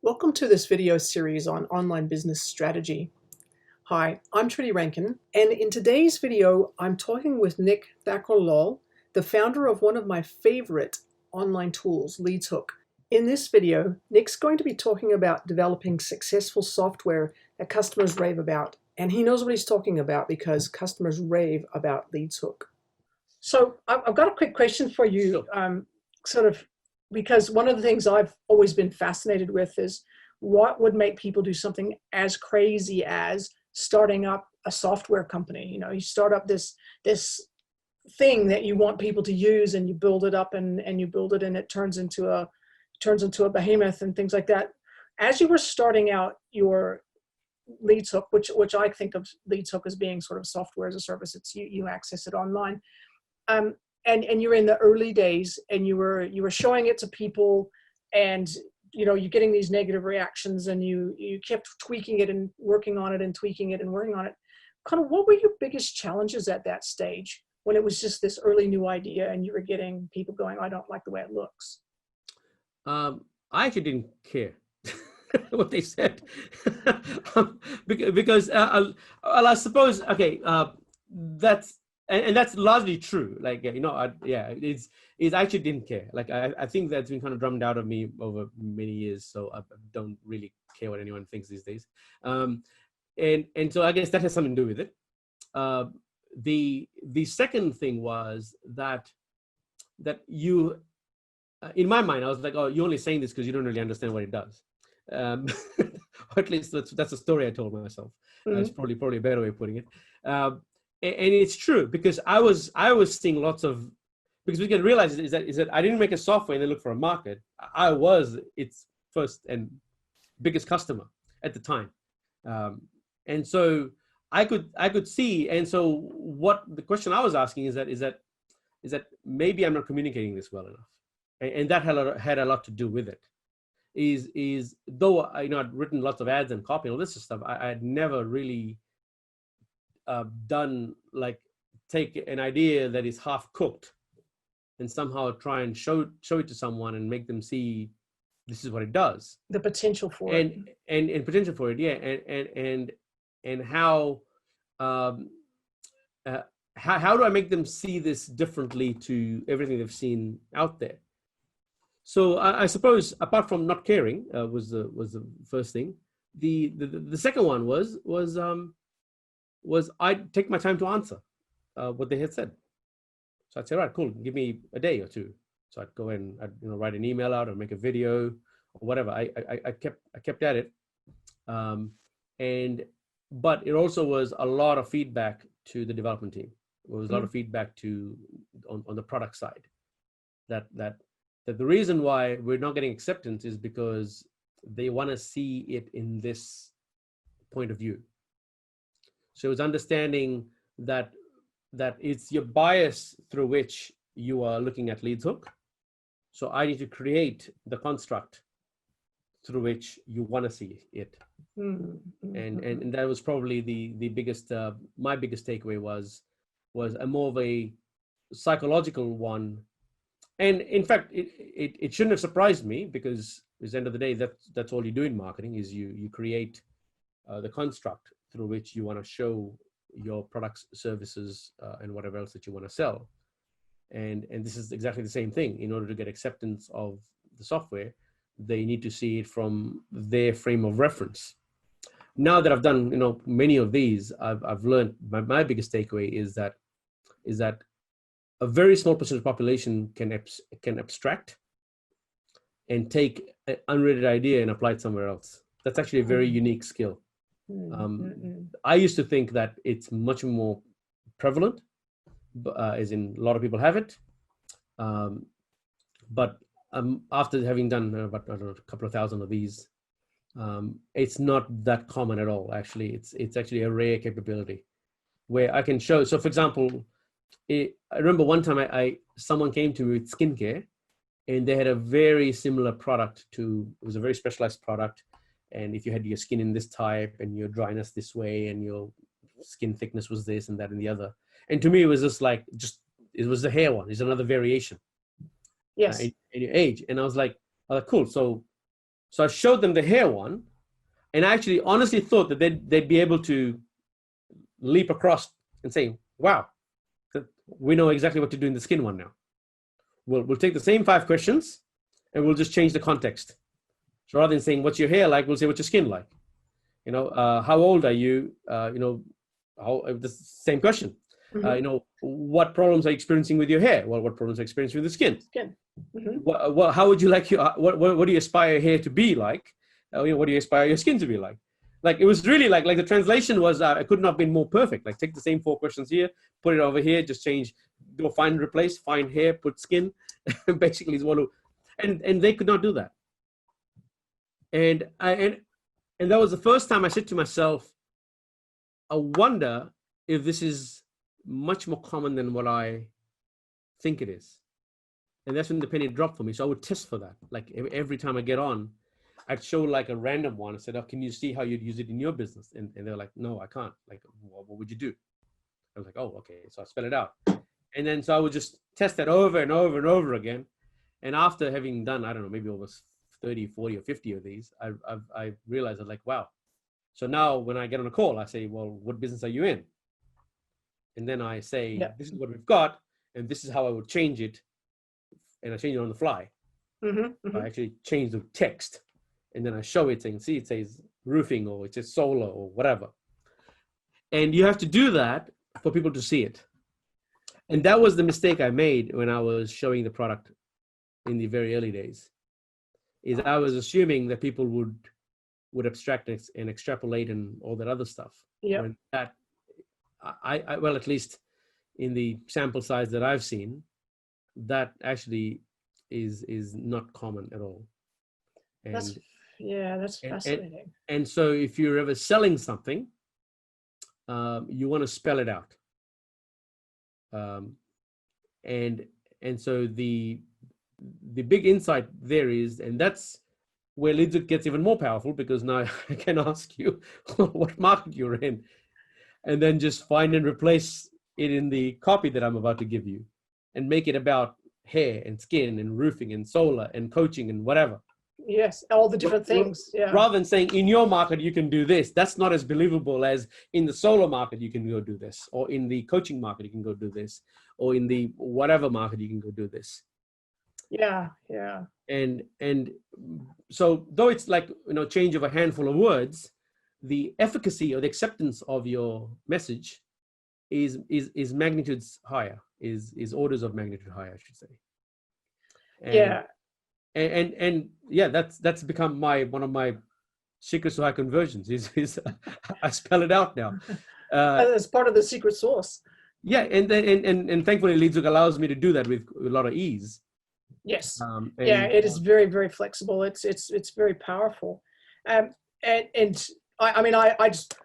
Welcome to this video series on online business strategy. Hi, I'm Trudy Rankin, and in today's video, I'm talking with Nick Thakur-Lal, the founder of one of my favorite online tools, LeadsHook. In this video, Nick's going to be talking about developing successful software that customers rave about, and he knows what he's talking about because customers rave about LeadsHook. So I've got a quick question for you, because one of the things I've always been fascinated with is what would make people do something as crazy as starting up a software company. You know, you start up this thing that you want people to use, and you build it up and you build it, and it turns into a behemoth and things like that. As you were starting out your LeadsHook, which I think of LeadsHook as being sort of software as a service, it's you access it online. And you're in the early days, and you were showing it to people, and you're getting these negative reactions, and you kept tweaking it and working on it and tweaking it and working on it. Kind of, what were your biggest challenges at that stage when it was just this early new idea and you were getting people going, I don't like the way it looks? I actually didn't care what they said because I suppose, okay, that's largely true. Like, it's actually didn't care. Like, I think that's been kind of drummed out of me over many years. So I don't really care what anyone thinks these days. And so I guess that has something to do with it. The second thing was that you, in my mind, I was like, oh, you're only saying this because you don't really understand what it does. Or at least that's a story I told myself. It's probably a better way of putting it. And it's true, because I was seeing lots of, because we can realize is that I didn't make a software and then look for a market. I was its first and biggest customer at the time. And so I could see. And so what the question I was asking is that maybe I'm not communicating this well enough. And that had a lot to do with it. Is though I'd written lots of ads and copy and all this stuff, I had never really done, like, take an idea that is half cooked and somehow try and show it to someone and make them see this is what it does, The potential for it. And potential for it, yeah. And how do I make them see this differently to everything they've seen out there? So I suppose, apart from not caring, was the first thing. The second one was I'd take my time to answer what they had said. So I'd say, right, cool, give me a day or two. So I'd go in, I'd write an email out or make a video or whatever. I kept at it, but it also was a lot of feedback to the development team. It was a lot of feedback on the product side. That the reason why we're not getting acceptance is because they want to see it in this point of view. So it's understanding that it's your bias through which you are looking at LeadsHook. So I need to create the construct through which you want to see it. And that was probably the biggest, my biggest takeaway was a more of a psychological one. And in fact, it shouldn't have surprised me, because at the end of the day, that's all you do in marketing, is you create the construct through which you want to show your products, services, and whatever else that you want to sell. And this is exactly the same thing. In order to get acceptance of the software, they need to see it from their frame of reference. Now that I've done many of these, I've learned my biggest takeaway is that a very small percentage of the population can abstract and take an unrated idea and apply it somewhere else. That's actually a very unique skill. I used to think that it's much more prevalent, as in a lot of people have it. But after having done about a couple of thousand of these, it's not that common at all. Actually, it's actually a rare capability where I can show. So, for example, I remember one time someone came to me with skincare, and they had a very similar product it was a very specialized product. And if you had your skin in this type and your dryness this way and your skin thickness was this and that and the other. And to me, it was just it was the hair one. It's another variation. Yes. In your age. And I was like, oh, cool. So So I showed them the hair one, and I actually honestly thought that they'd be able to leap across and say, wow, we know exactly what to do in the skin one now. We'll take the same 5 questions and we'll just change the context. So rather than saying, what's your hair like? We'll say, what's your skin like? How old are you? The same question. Mm-hmm. What problems are you experiencing with your hair? Well, what problems are you experiencing with the skin? Mm-hmm. How would you like what do you aspire your hair to be like? What do you aspire your skin to be like? Like, it was really like the translation was, it could not have been more perfect. Like, take the same 4 questions here, put it over here, just change, go find, replace, find hair, put skin. Basically is and they could not do that. And that was the first time I said to myself, I wonder if this is much more common than what I think it is. And that's when the penny dropped for me. So I would test for that. Like, every time I get on, I'd show like a random one and said, oh, can you see how you'd use it in your business? And they're like, no, I can't. Like, what would you do? I was like, oh, okay. So I spell it out. And then so I would just test that over and over and over again. And after having done, I don't know, maybe almost 30, 40 or 50 of these, I realized I'm like, wow. So now when I get on a call, I say, well, what business are you in? And then I say, this is what we've got, and this is how I would change it. And I change it on the fly. Mm-hmm. I actually change the text. And then I show it saying, see, it says roofing, or it says solar, or whatever. And you have to do that for people to see it. And that was the mistake I made when I was showing the product in the very early days, is I was assuming that people would abstract and extrapolate and all that other stuff. Yeah. When that, well, at least in the sample size that I've seen, that actually is not common at all. And that's fascinating. And so if you're ever selling something, you want to spell it out. And so the big insight there is, and that's where LeadZoom gets even more powerful, because now I can ask you what market you're in, and then just find and replace it in the copy that I'm about to give you, and make it about hair and skin and roofing and solar and coaching and whatever. Yes, all the different things. Yeah. Rather than saying in your market you can do this, that's not as believable as in the solar market you can go do this, or in the coaching market you can go do this, or in the whatever market you can go do this. Yeah. And so though it's like, change of a handful of words, the efficacy or the acceptance of your message is magnitudes higher, is orders of magnitude higher, I should say. And yeah, that's become one of my secrets to high conversions is I spell it out now. As part of the secret sauce. Yeah, and thankfully LeadZoom allows me to do that with a lot of ease. Yes. It is very, very flexible. It's very powerful. And I just,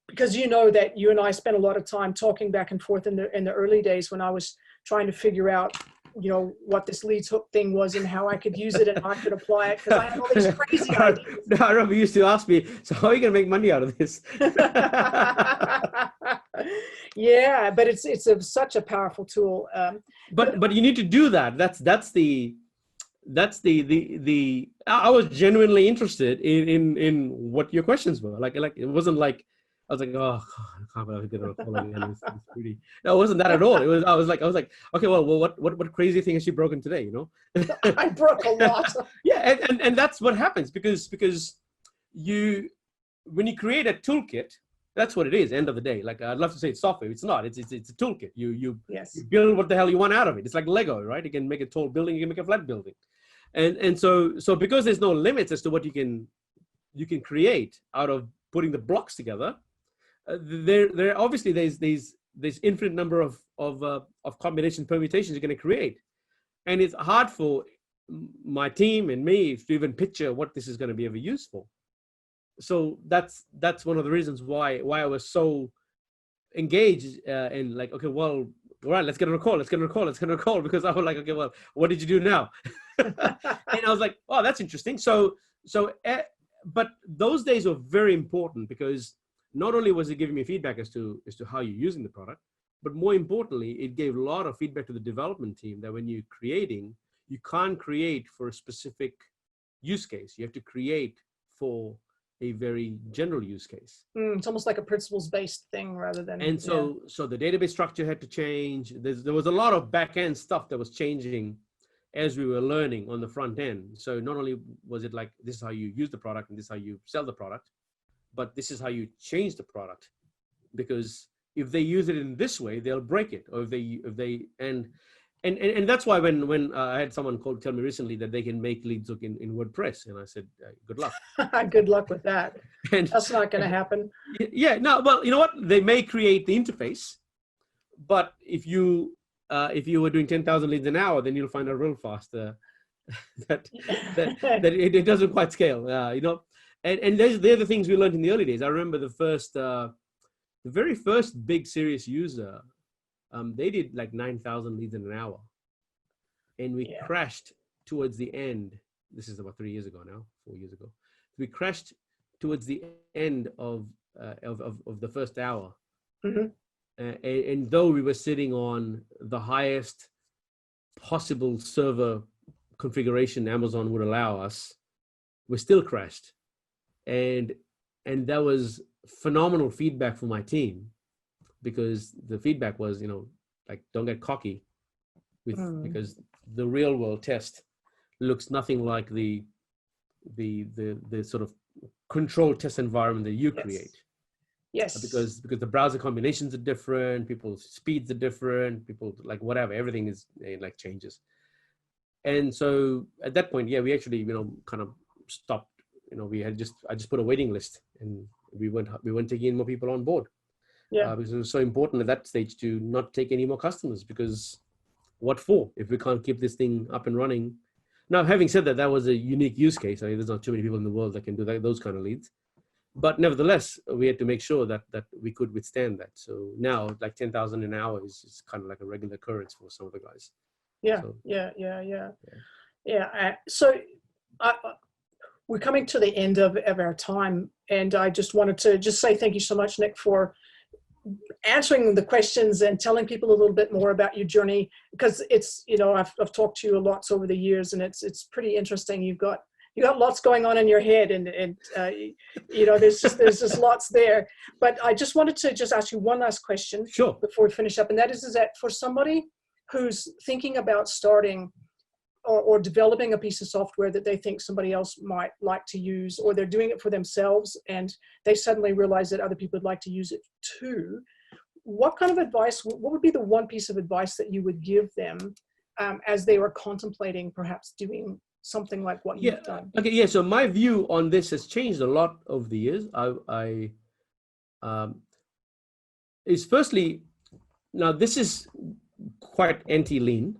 because that you and I spent a lot of time talking back and forth in the early days when I was trying to figure out, what this LeadHook thing was and how I could use it and how I could apply it, because I had all these crazy ideas. I remember you used to ask me, so how are you going to make money out of this? Yeah, but it's such a powerful tool. But you need to do that. That's the I was genuinely interested in what your questions were. Like it wasn't like I was like, oh, I can't believe I get a call again. It's pretty. No, it wasn't that at all. It was I was like, okay, well, what crazy thing has she broken today? I broke a lot. Yeah, and that's what happens because when you create a toolkit, that's what it is. End of the day, like I'd love to say it's software. It's not. It's a toolkit. You build what the hell you want out of it. It's like Lego, right? You can make a tall building. You can make a flat building, and so because there's no limits as to what you can create out of putting the blocks together. There obviously there's infinite number of combination permutations you're going to create, and it's hard for my team and me to even picture what this is going to be ever useful. So that's one of the reasons why I was so engaged and like, okay, well, all right, let's get on a call, because I was like, okay, well, what did you do now? And I was like, oh, that's interesting. So but those days were very important, because not only was it giving me feedback as to how you're using the product, but more importantly, it gave a lot of feedback to the development team that when you're creating, you can't create for a specific use case. You have to create for a very general use case. It's almost like a principles-based thing rather than. And so the database structure had to change. There was a lot of back end stuff that was changing as we were learning on the front end. So not only was it like, this is how you use the product and this is how you sell the product, but this is how you change the product. Because if they use it in this way, they'll break it. Or and that's why when I had someone tell me recently that they can make LeadsHook in WordPress, and I said, good luck. Good luck with that. And that's not going to happen. Yeah, no. Well, you know what? They may create the interface, but if you were doing 10,000 leads an hour, then you'll find out real fast that it doesn't quite scale. You know, and they're the things we learned in the early days. I remember the very first big serious user. They did like 9,000 leads in an hour, and we crashed towards the end. This is about 4 years ago. We crashed towards the end of the first hour. Mm-hmm. And though we were sitting on the highest possible server configuration Amazon would allow us, we still crashed. And that was phenomenal feedback for my team, because the feedback was, like, don't get cocky because the real world test looks nothing like the sort of controlled test environment that you create. Yes. Because the browser combinations are different, people's speeds are different, people like whatever, everything is like changes. And so at that point, we actually, kind of stopped. I just put a waiting list, and we weren't taking in more people on board. Because it was so important at that stage to not take any more customers, because what for if we can't keep this thing up and running? Now, having said that, that was a unique use case. I mean, there's not too many people in the world that can do those kind of leads. But nevertheless, we had to make sure that we could withstand that. So now, like 10,000 an hour is kind of like a regular occurrence for some of the guys. So we're coming to the end of our time, and I just wanted to just say thank you so much, Nick, for answering the questions and telling people a little bit more about your journey, because it's, I've talked to you a lot over the years, and it's pretty interesting. You got lots going on in your head, and there's just lots there. But I just wanted to just ask you one last question. Sure. Before we finish up, and that is that for somebody who's thinking about starting or developing a piece of software that they think somebody else might like to use, or they're doing it for themselves and they suddenly realize that other people would like to use it too, what kind of advice, what would be the one piece of advice that you would give them as they were contemplating perhaps doing something like what you've done? Okay, yeah. So my view on this has changed a lot over the years. Is firstly, now this is quite anti-lean,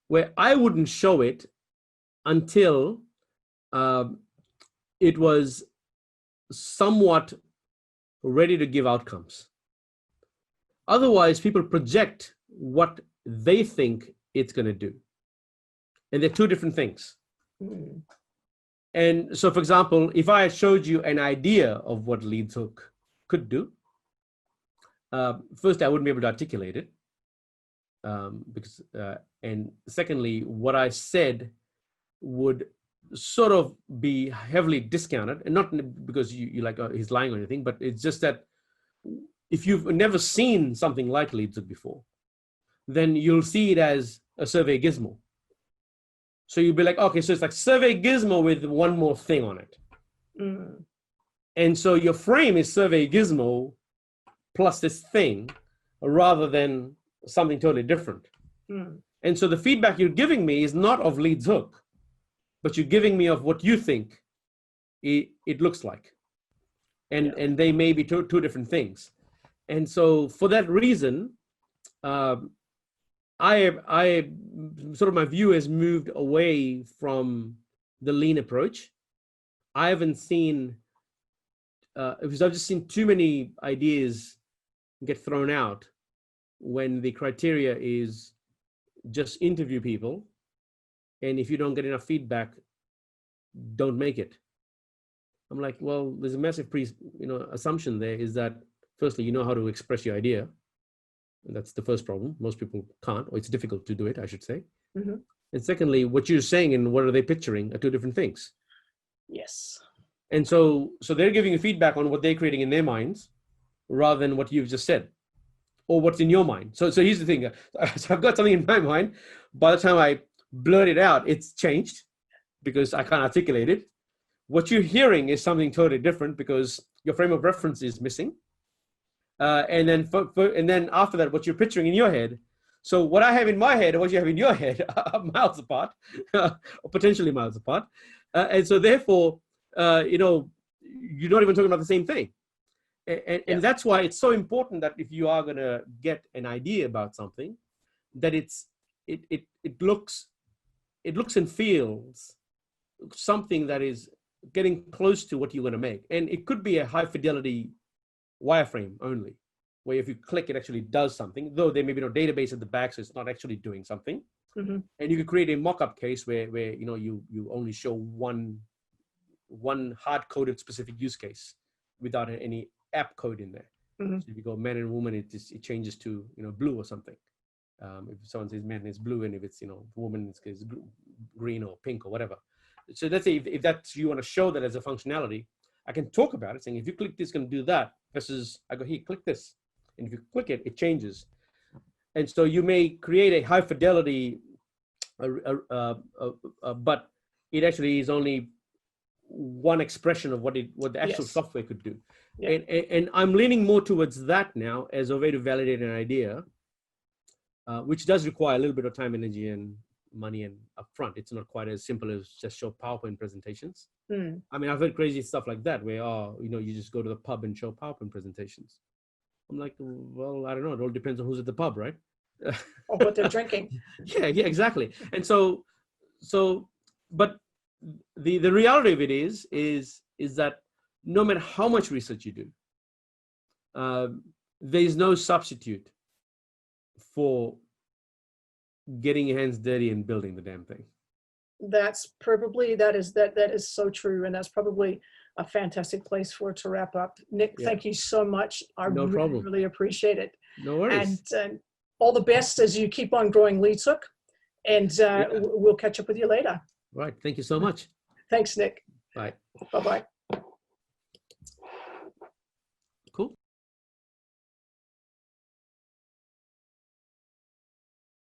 where I wouldn't show it until it was somewhat ready to give outcomes. Otherwise, people project what they think it's going to do. And they're two different things. Mm. And so, for example, if I showed you an idea of what LeadsHook could do, first, I wouldn't be able to articulate it. Because and secondly, what I said would sort of be heavily discounted, and not because you like he's lying or anything, but it's just that if you've never seen something like LeadsHook before, then you'll see it as a survey gizmo. So you'll be like, okay, so it's like survey gizmo with one more thing on it. Mm. And so your frame is survey gizmo plus this thing, rather than something totally different. Mm. And so the feedback you're giving me is not of LeadsHook, but you're giving me of what you think it looks like. And they may be two different things. And so for that reason, I sort of, my view has moved away from the lean approach. I haven't seen, because I've just seen too many ideas get thrown out when the criteria is just interview people, and if you don't get enough feedback, don't make it. I'm like, well, there's a massive assumption there, is that firstly, you know how to express your idea. And that's the first problem. Most people can't, or it's difficult to do it, I should say. Mm-hmm. And secondly, what you're saying and what are they picturing are two different things. Yes. And so they're giving you feedback on what they're creating in their minds rather than what you've just said or what's in your mind. So here's the thing. So I've got something in my mind. By the time I blurt it out, it's changed because I can't articulate it. What you're hearing is something totally different because your frame of reference is missing. And then after that, what you're picturing in your head. So what I have in my head and what you have in your head are miles apart, or potentially miles apart. And so therefore, you're not even talking about the same thing. And that's why it's so important that if you are going to get an idea about something, that it looks and feels something that is getting close to what you're going to make. And it could be a high fidelity wireframe only, where if you click, it actually does something, though there may be no database at the back, so it's not actually doing something. Mm-hmm. And you could create a mock-up case where you only show one hard-coded specific use case without any app code in there. Mm-hmm. So if you go man and woman, it changes to blue or something. If someone says man, it's blue, and if it's woman, it's green or pink or whatever. So let's say if that's you want to show that as a functionality, I can talk about it, saying if you click this, it's going to do that. Versus I go here, click this, and if you click it, it changes. And so you may create a high fidelity, but it actually is only one expression of what the actual software could do. Yeah. And I'm leaning more towards that now as a way to validate an idea, which does require a little bit of time, energy, and money and upfront. It's not quite as simple as just show PowerPoint presentations. I mean, I've heard crazy stuff like that where, you just go to the pub and show PowerPoint presentations. I'm like, well, I don't know. It all depends on who's at the pub, right? Or what they're drinking. Yeah, exactly. And but the reality of it is that no matter how much research you do, there's no substitute for getting your hands dirty and building the damn thing. That is so true, and that's probably a fantastic place for it to wrap up. Nick, thank you so much. I really appreciate it. No worries. And all the best as you keep on growing LeadSook, and we'll catch up with you later. Right. Thank you so much. Thanks, Nick. Bye. Bye-bye.